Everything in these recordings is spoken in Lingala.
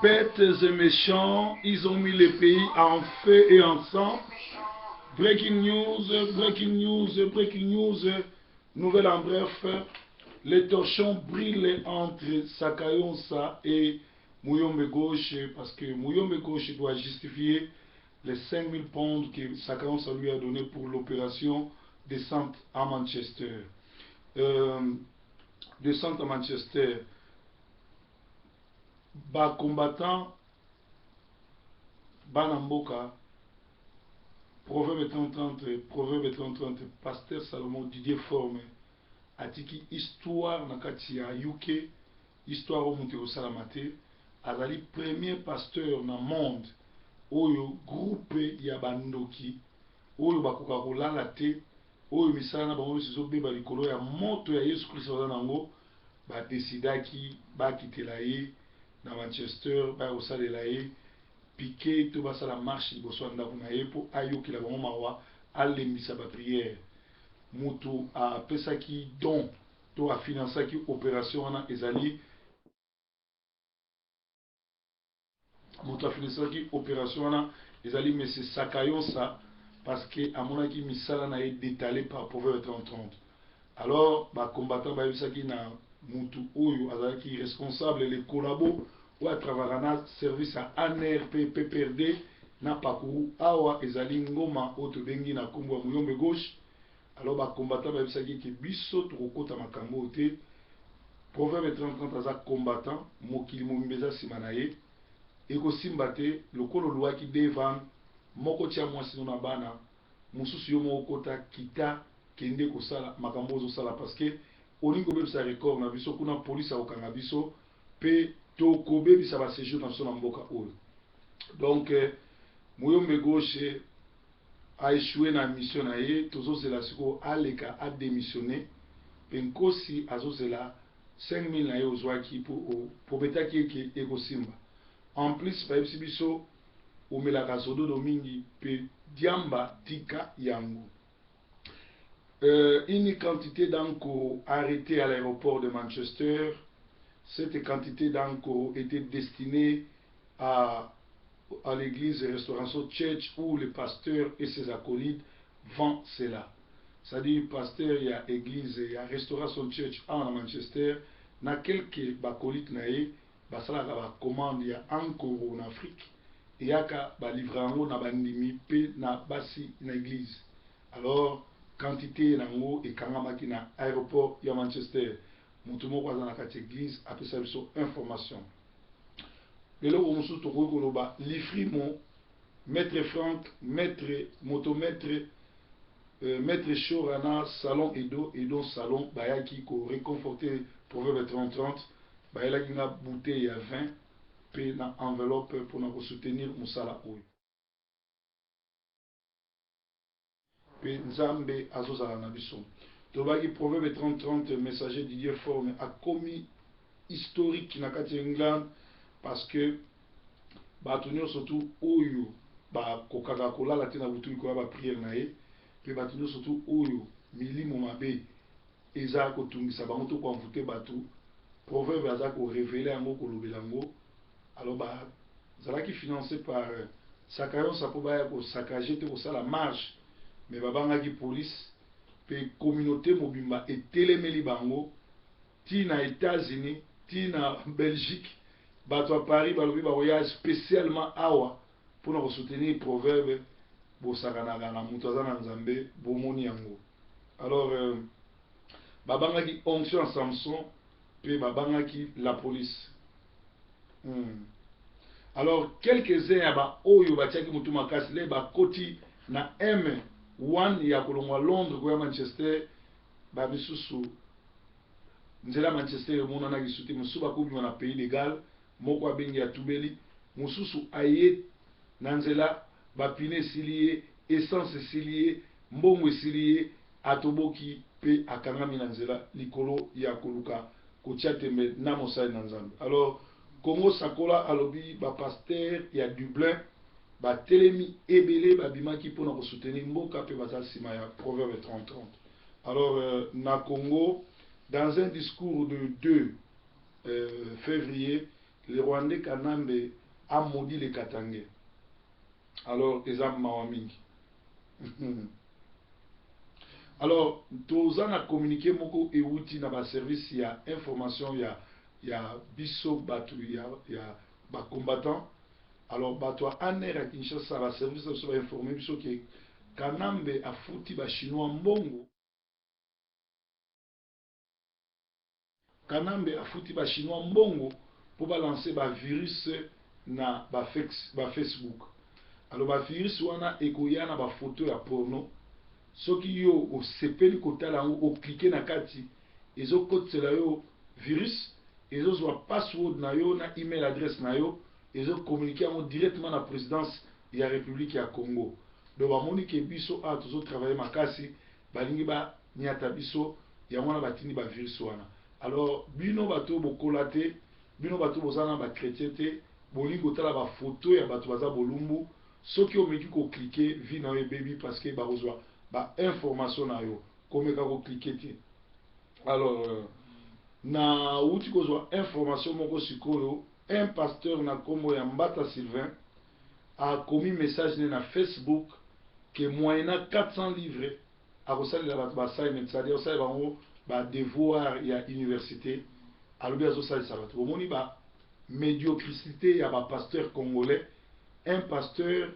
Bêtes et méchants, ils ont mis le pays en feu et en sang. Breaking news, breaking news, breaking news. Nouvelle en bref, les torchons brillent entre Sakayonsa et Mouyombe Gauche parce que Mouyombe Gauche doit justifier les 5000 pounds que Sakayonsa lui a donné pour l'opération descente à Manchester. Descente à Manchester. Bas combattant, Banamboka, Proverbe 30-30, Proverbe 30-30, Pasteur Salomon Didier Forme, Atiki histoire nakati ya UK, histoire au monte au Salamate, azali premier pasteur na monde, oyo groupe ya bandoki, oyo bakoka kolala te, oyo misala na bango sizo beba likolo ya moto ya Yesu Kristo baza nango, ba desidaki bakitela ye na Manchester, ba osalela ye piqué to basala marche liboso ya ndako na ye mpo ayokela bango mawa alembisa bapriere. Moto apesaki don to afinansaki opération wana ezali moto afinansaki opération wana ezali mese Sakayonsa parce que amonaki misala na ye détalé par Proverbe 30-30. Alors bacombattant bayebisaki na motu oyo azalaki responsable le collabo oyo atravara na service ya ANR pe PPRD na pakuru awa ezali ngoma oyo tobengi na nkombo ya Mouyombe Gauche. Alors bacombattant bayebisaki ke biso tokokota makambo oyo te. Proverbe 30-30 aza combattant mokili mobimba eza nsima na ye ekosimba te lokolo olwaki devan moko tia mwasi no na bana mosusu yo moko kota kita kende kosala makambo ozosala parce que olingi kobebisa record na biso kuna polisi akokanga biso mpe tokobebisa baséjour na biso na mboka oyo. Donc Mouyombe Gauche aéchoué na mission na ye, tozozela sikoyo aleka adémissionné mpe nkosi azozela 5000 na ye ozwaki po betaki eke ekosimba. En plus bayebisi biso omelaka zododo mingi mpe diamba tika yango. Une quantité d'encre arrêtée à l'aéroport de Manchester. Cette quantité d'encre était destinée à l'église Restauration Church où le pasteur et ses acolytes vendent cela. C'est-à-dire, pasteur, il y a église, il y a Restauration Church à Manchester. Il y a quelques acolytes, il y a commande, il y a encore en Afrique. Il y a des livres na bandimi pe na basi na église. Alors, quantité nango et kangamaki na aéroport ya Manchester. Mutumo kwa na kati église après ça biso information. Lelo omusu to ko koloba lifrimo maître Frank, maître motomètre maître Chorana salon Edo salon bayaki ko réconforter Proverbe 30-30 bayela kinga bouteille ya 20 pe na enveloppe pour na soutenir musala oyo. Pe nzambe azozala na biso. Tobaki Proverbe 30-30 messager Didier Forme a commis historique na kati England parce que bato surtout oyo ba kokaka kolala te na butu ikoya ba prière na ye pe bato surtout oyo milimo mabe eza kotungisa bango to konfute bato Proverbe aza ko révéler yango kolobela yango. Alors ba zalaki financé par Sakayonsa po baya ko saccager te ko sala marche mais babangaki police pe communauté mobimba etelemeli bango ti na États-Unis ti na Belgique bato à Paris balobi bakoya spécialement awa pour na soutenir Proverbe bosakanaka na moto aza na nzambe bomoni yango. Alors babangaki onction Samson pe babangaki la police. Alors quelques-uns ya ba oyo batiaki mutu makasi le bakoti na M1 ya kolongwa Londres koya Manchester ba misusu nzela Manchester emonanaki suti mosusu bakobima na pays légal moko abengi ya tubeli mosusu aye na nzela bapine esili ye essence esili ye mbongo esili ye atoboki pe akangami na nzela likolo ya koluka kotia tembe na mosali na nzambe. Alors Congo Sakola alobi ba pasteur ya Dublin ba telemi ebele babimaki mpona kosoutenir mboka pe baza nsima ya Proverbe 30-30. Alors na Congo, dans un discours de 2 février, le Rwandais Kanambe a maudit les Katangais. Alors, les âmes mawamingi. Alors, tous en a communiqué beaucoup et outils dans le service, il y a information, il y a biso, il y a combattant. Alors, bateau en air à Kinshasa, le service va informer biso que Kanambe a foutu les Chinois mbongo. Kanambe a foutu les Chinois mbongo pour balancer le virus na Facebook. Alors, le virus wana ekoya na ba photo ya porno. Soki yo osepeli kotala yango oklike na kati ezokotela yo virus, ezozwa password na yo na email adresse na yo, ezokommunike yango directement na présidence ya République ya Congo. Donc bamoni ke biso a tozotravaille makasi balingi banyata biso yango wana batindi ba virus wana. Alors bino bato bokola te, bino bato bozana ba chrétien te, bolingi kotala ba photo ya bato baza bolumbu, soki omeki koklike vi na yo baby parce que bakozwa ba information na yo komeka ko cliquer te. Alors na uti kozwa information moko sikoyo, un pasteur na kombo ya Mbata Sylvain a commis message na Facebook que moyena 400 livres a kosalela bato ba assignment, c'est-à-dire ça bango ba devoir ya université alobi azosalisa bato bomoni ba médiocrité ya ba pasteur congolais. Un pasteur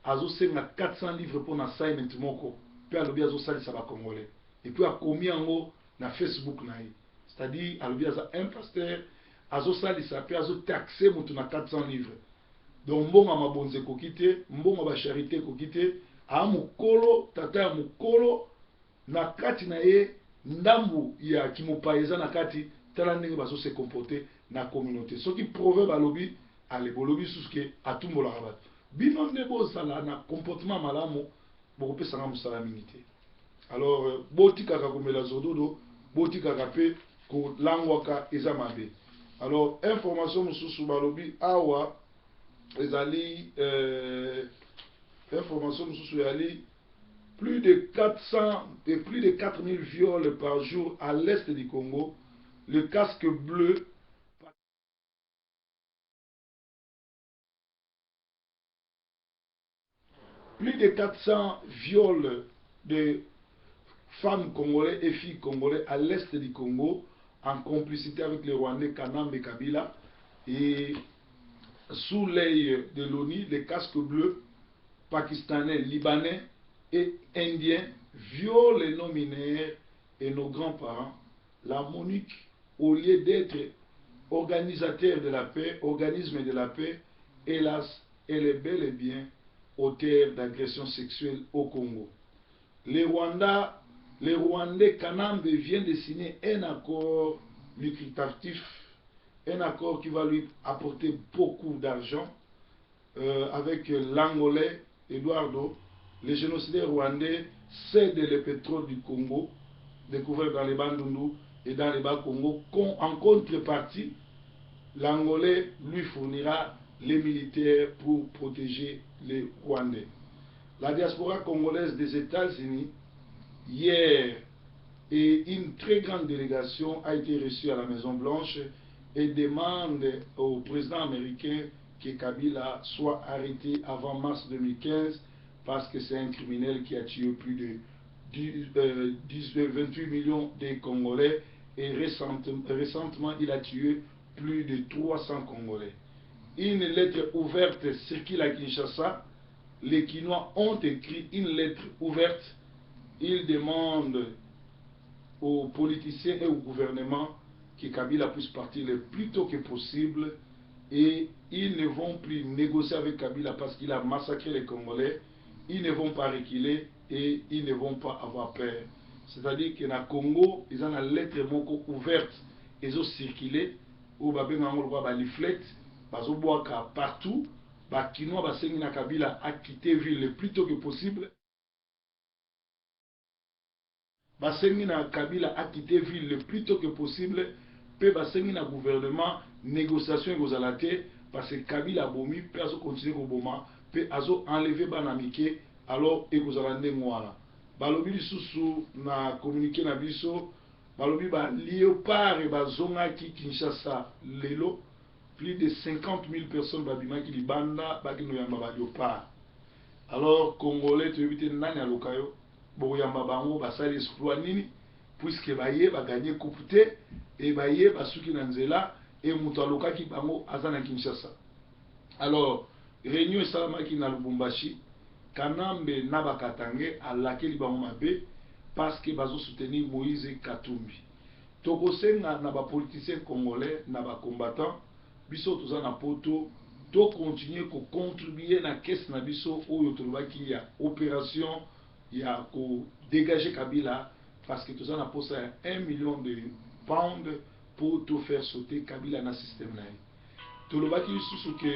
azosenga 400 livres pour un assignment moko pe alobi azosalisa ba congolais et puis akomi yango na Facebook na ye, c'est-à-dire alobi aza un pasteur azosalisa pe azotaxe mutu na 400 livres. Donc mbongo mabonze ekoki te, mbongo ba charité ekoki te, a mokolo tata ya mokolo na kati na ye ndambu ya kimopayeza na kati tala ndenge bazo se comporter na communauté. Soki proverbe alobi ale bolobi suske atumbolaka bato bino nde bozala na comportement malamu bokopesanga mosala mingi te. Alors botikaka komela zododo, botikaka mpe kolangwaka eza mabe. Alors information mosusu balobi awa ezali information mosusu ezali plus de 400 et plus de 4000 viols par jour à l'est du Congo. Le casque bleu plus de 400 viols de femmes congolais et filles congolais à l'est du Congo en complicité avec les Rwandais Kanambe et Kabila. Et sous l'œil de l'ONU, les casques bleus pakistanais, libanais et indiens violent nos mineurs et nos grands-parents. La MONUC, au lieu d'être organisateur de la paix, organisme de la paix, hélas, elle est bel et bien auteur d'agressions sexuelles au Congo. Les Rwandais Kanambe vient de signer un accord lucratif, un accord qui va lui apporter beaucoup d'argent avec l'Angolais Eduardo. Les génocidaires rwandais cèdent le pétrole du Congo, découvert dans les Bandundu et dans les Bas-Congo. En contrepartie, l'Angolais lui fournira les militaires pour protéger les Rwandais. La diaspora congolaise des États-Unis, hier, et une très grande délégation a été reçue à la Maison-Blanche et demande au président américain que Kabila soit arrêté avant mars 2015 parce que c'est un criminel qui a tué plus de 28 millions de Congolais et récemment il a tué plus de 300 Congolais. Une lettre ouverte circule à Kinshasa. Les Kinois ont écrit une lettre ouverte. Ils demandent aux politiciens et au gouvernement que Kabila puisse partir le plus tôt que possible et ils ne vont plus négocier avec Kabila parce qu'il a massacré les Congolais. Ils ne vont pas reculer et ils ne vont pas avoir peur. C'est-à-dire que dans le Congo, ils ont une lettre ouverte, ils ont circulé, où ils ont des leaflets, ils ont partout, les Kinois ont Kabila à quitter la ville le plus tôt que possible. Basengi na Kabila a quitté la ville le plus tôt que possible, puis basengi na gouvernement négociation gozalate parce que Kabila bomi, puis azo continuer ko boma, puis azo enlever banamike, alors ekozalande ngwana. Balobi lisusu na communiquer na biso, balobi ba léopard et ba zonga ki Kinshasa lelo, plus de 50 000 personnes babimaki libanda bakino yamba baliopa. Alors Congolais tu éviter nani alokayo bo yamba bango basali exploit nini puisque baye ba gagner coupe te et baye basuki na nzela et mutu alokaki bango azana Kinshasa. Alors réunion esalamaki na Lubumbashi Kanambe na bakatange alakeli bango mabe parce que bazo soutenir Moïse Katumbi. Tokosenga na ba politiciens congolais na ba combattants biso toza na poto to continuer ko contribuer na caisse na biso oyo tolobaki ya opération ya ko dégager Kabila parce que toza na posa ya 1 million de pounds pour tout faire sauter Kabila na système na. Tolobaki lisusu que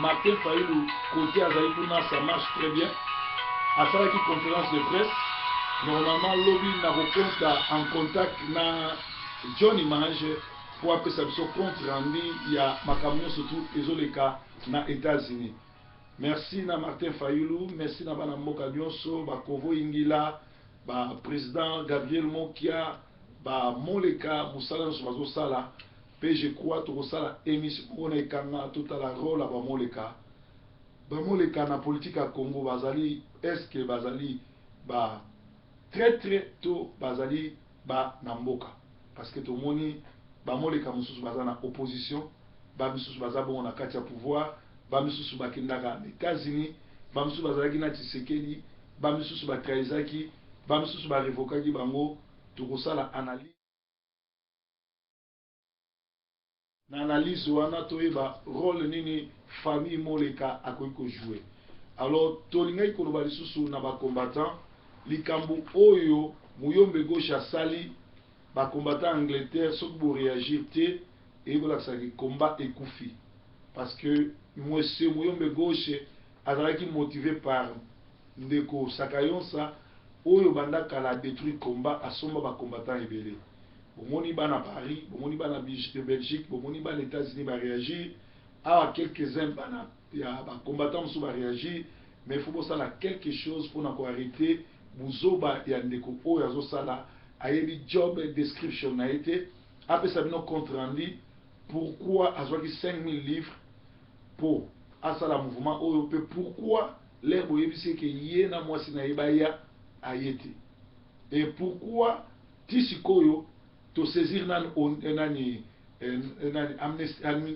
Martin Fayulu côté azali kuna ça marche très bien. Asalaki conférence de presse. Normalement lobby na reconta en contact na Johnny Mange pour appeler ça compte rendu il y a makamyo surtout ezoleka na États-Unis. Merci na Martin Fayulu, merci na bana mboka nyonso ba Kovo Ingila, ba président Gabriel Mokia, ba Moleka musala so bazo sala pe je crois to sala émission on est kanga tout à la rôle ba Moleka. Ba Moleka na politique à Congo bazali est-ce que bazali ba très tôt bazali ba namboka parce que tout moni ba moleka mususu baza na opposition ba mususu baza bon na kati ya pouvoir ba mususu bakendaka na États-Unis ba mususu bazalaki na Tshisekedi ba mususu batraizaki ba mususu ba revokaki bango tokosala analyse na analyse wana toyeba rôle nini famille moleka akoki ko jouer. Alors tolingaki koloba lisusu na ba combattant likambo oyo muyombe gauche asali ba combattant Angleterre soki bo réagir te et voilà ça qui combat ekufi parce que monsieur muyombe gauche azalaki motivé par ndeko Sakayonsa oyo bandaka la détruire combat asomba ba combattant ebele bomoni bana Paris bomoni bana Belgique bomoni bana États-Unis ba réagir à quelques-uns bana ya ba combattant sous ba réagir mais il faut ça là quelque chose pour n'avoir arrêté Buzoba ya ndeko oyo azosala ayebi job description na été après ça bino compte rendu pourquoi azwaki 5000 livres pour asala mouvement oyo pe pourquoi l'herbe oyebisi ke ye na mwasi na yebaya ayete et pourquoi tisikoyo to saisir nan nani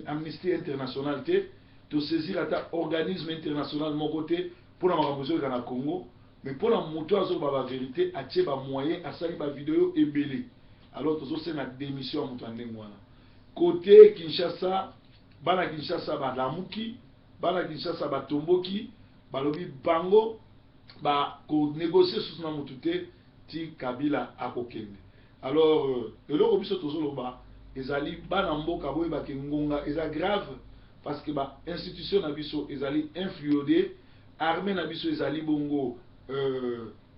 Amnesty International te to saisir ata organisme international mon côté pour na makambo na Congo. Mais pour la moto azoba la vérité, atie ba moyen asali ba vidéo ebele. Alors tozo c'est na démission moto ndengwana. Côté Kinshasa, bana Kinshasa ba lamuki, bana Kinshasa ba tomboki, ba lobi bango ba ko négocier sous na moto te ti Kabila akokende. Alors eloko biso tozo loba ezali bana mboka boy ba ke ngonga eza grave parce que ba institution na biso ezali influodé, armée na biso ezali bongo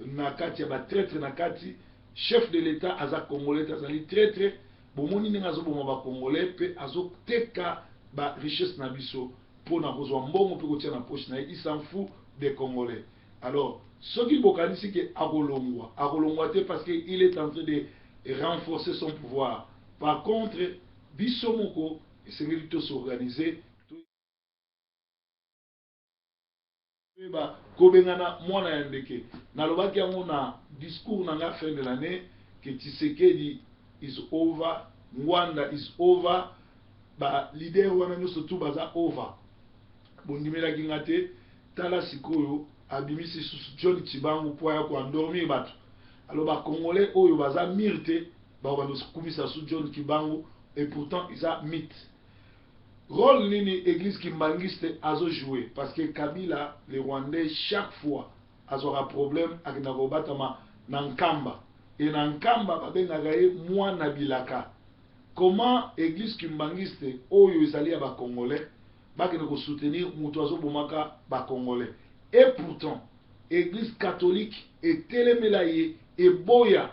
na kati ya ba traître na kati chef de l'état aza congolais azali traître bomoni ninga zo boma ba congolais pe azo teka ba richesse na biso pona kozwa mbongo pe kotia na poche na il s'en fout des congolais. Alors soki bokanisi ke akolongwa te parce que il est en train de renforcer son pouvoir. Par contre biso moko esengeli to s'organiser kobengana mwana ya ndeke nalobaki yango na discours na nga fin de l'année que Tshisekedi is over, Rwanda is over, ba leader wana nyonso tu baza over bondimelaki nga te tala sikoyo abimisi susu John Chibangu po ya koandormir bato alors ba congolais oyo baza mire te bakobanda kumisa su John Chibangu et pourtant isa mythe. Rôle nini église kimbangiste azo jouer parce que Kabila les Rwandais chaque fois azora problème avec nakobatama nankamba et nankamba babengaka ye mwana bilaka. Comment église kimbangiste oyo ezali ya ba congolais bakene ko soutenir mutu azobomaka ba congolais et pourtant église catholique etelemela ye eboya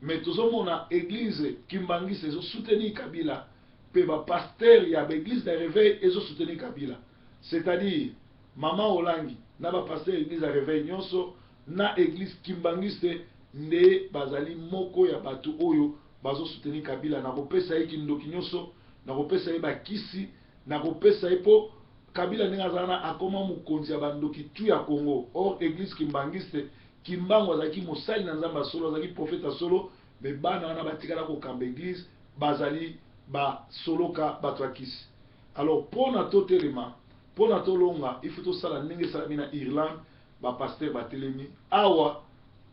mais tozomona église kimbangiste ezo soutenir Kabila pe ba pasteur ya l'église de réveil ezo soutenir Kabila, c'est-à-dire maman Olangi na ba pasteur église de réveil nyonso na église kimbangiste nde bazali moko ya bato oyo bazo soutenir Kabila na kopesa ye kindoki nyonso na kopesa ye bakisi na kopesa epo Kabila Nengazana akoma mukonzi ya bandoki tu ya Congo. Or église kimbangiste kimbango azaki mosali na nzamba solo azaki profeta solo me bana wana batikala ko kamba église bazali ba soloka batwakisi. Alors pona totelema pona tolonga il faut to sala ndenge salami na Irlande ba pasteur batelemi awa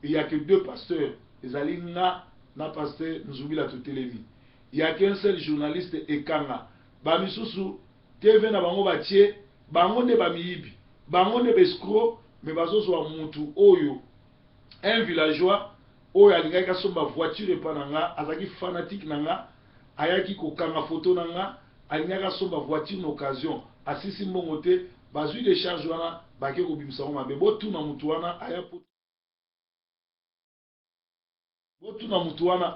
il y a que 2 pasteurs ezali nga na pasteur Nzubila totelemi. Il y a qu'un seul journaliste ekanga ba misusu TV na bango batie bango nde bamiyibi bango nde bescro me bazozwa mutu oyo un villageois oyo alingaki asomba voiture epa na nga azalaki fanatique na nga ayaki kokanga photo na nga alingaki asomba voiture na occasion asisi mbongo te bazwi de charge wana bake kobimisa ngo mabe botuna mutu wana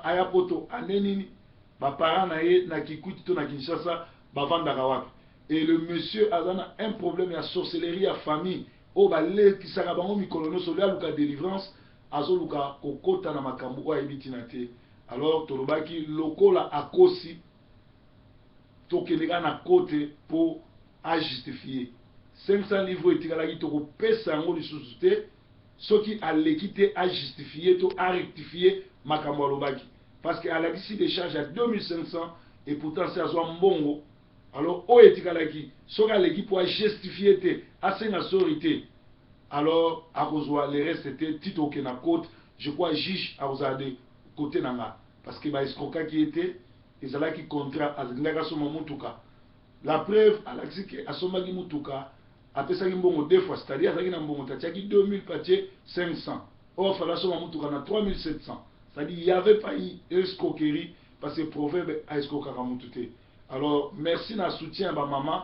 aya poto anenini bapara na ye na Kikwiti to na Kinshasa bavandaka wapi. Et le monsieur a un problème de sorcellerie à famille. Oh, bah, les qui s'arrêtent au micro, sur la délivrance, azo luka kokota na makambo a ebitinate. Alors, Torobaki, lokola akosi, tokenega na côté pour à justifier. 500 livres etikalaki toko pesa ngo lisusu ce qui a l'équité à justifier, à rectifier makambo alobaki. Parce qu'elle a dit des charges à 2500 et pourtant c'est à soi mbongo. Alors, où est-il qui l'équipe pour justifier à ses autorités? Alors, à cause de les restes étaient Tito Kena Côte, je crois, juge à Ozade côté Nanga. Parce que les escroquants qui étaient, ils allaient qui contrat à Zingakasoma Moutuka. La preuve, à l'Axiki Moutuka, a fait ça 2 fois, c'est-à-dire à Mbongo Tatiaki 2000 pâtiers 500. Or, Falasoma Moutuka na 3700. C'est-à-dire il n'y avait pas eu escroquerie parce que le proverbe a escroqué Moututé. Alors, merci na soutien ba maman.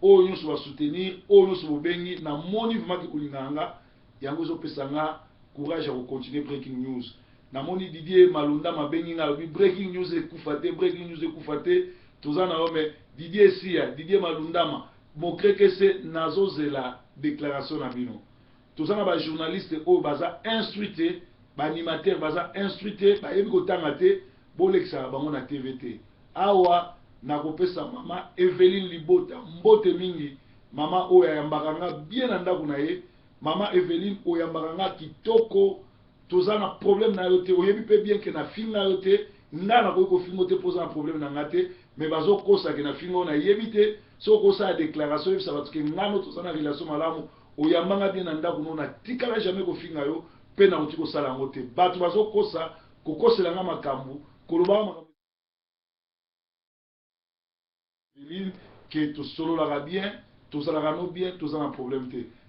O nous va soutenir, o nous va bengi na moni vraiment ki kulinganga. Yango zo pesanga courage à continuer breaking news. Na moni Didier Malunda ma bengi nga breaking news e kufate. Tozana ome Didier Sia, Didier Malunda ma mo kreke se nazo zela déclaration na bino. Tozana ba journaliste o baza instruité, ba animateur baza instruité, ba yebi ko tangate boleksa bango na TVT. Awa na kopesa mama Eveline Libota mbote mingi mama oya yambakanga bien na ndako na ye mama Eveline oyambakanga kitoko tozana problème na yote oyebi pe bien que na finga yote ngana ko fingo te posa un problème na ngate mais bazo kosa que na fingo na yebite so kosa déclaration yebisa batu ke ngano tozana relation malamu oyambanga bien na ndako no na tikala jamais ko finga yo pe na utiko sala ngote batu bazo kosa kokosela nga makambu koloba makambu que tout solo la bien, tout ça la bien, tout ça un problème.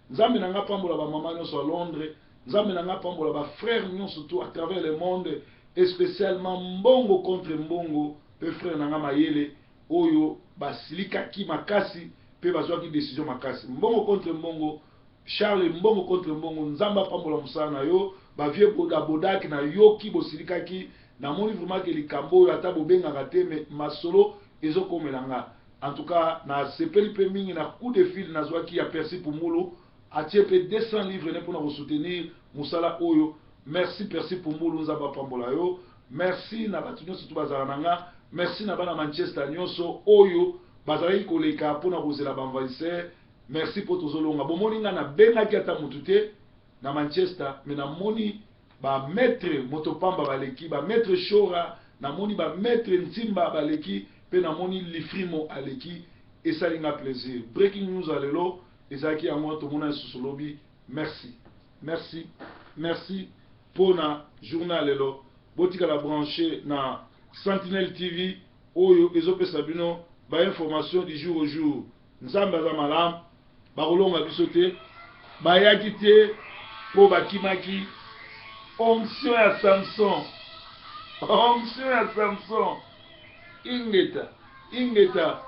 Nzambe nanga pambola ba maman nyonso à Londres, nzambe nanga pambola ba frères nyonso tout à travers le monde, et spécialement mbongo contre mbongo, pe frère nanga mayele, oyo ba silika ki makasi, pe bazwa ki décision makasi. Mbongo contre mbongo, Charles mbongo contre mbongo, nzamba pambola musana yo, ba vieux boda boda ki na yo ki bo silika ki, na moni vraiment que likambo yo ata bobenga kate mais masolo ezo komelanga. En tout cas, na sepeli pe mingi na coup de fil na zwaki ya Percy Pumulu atie pe 200 livres ne pour soutenir musala oyo. Merci Percy Pumulu nzaba pambola yo. Merci na batu nyonso tu bazala nanga. Merci na bana Manchester nyonso oyo bazali koleka pona kozela banvaisser. Merci pour tozolonga. Bomoni nga na bengaki ata mutute na Manchester mais na moni ba maître motopamba baleki ba maître Shora na moni ba maître Ntimba baleki pe na moni lifrimo aleki et ça linga plaisir. Breaking news alelo ezaki yango to mona susolobi. Merci. Merci. Merci pour na journal lelo. Botika la brancher na Sentinelle TV oyo ezopesa bino ba information du jour au jour. Nzamba za malam ba kolonga bisote ba yakite po bakimaki onction ya Samson. Onction ya Samson. Ingeta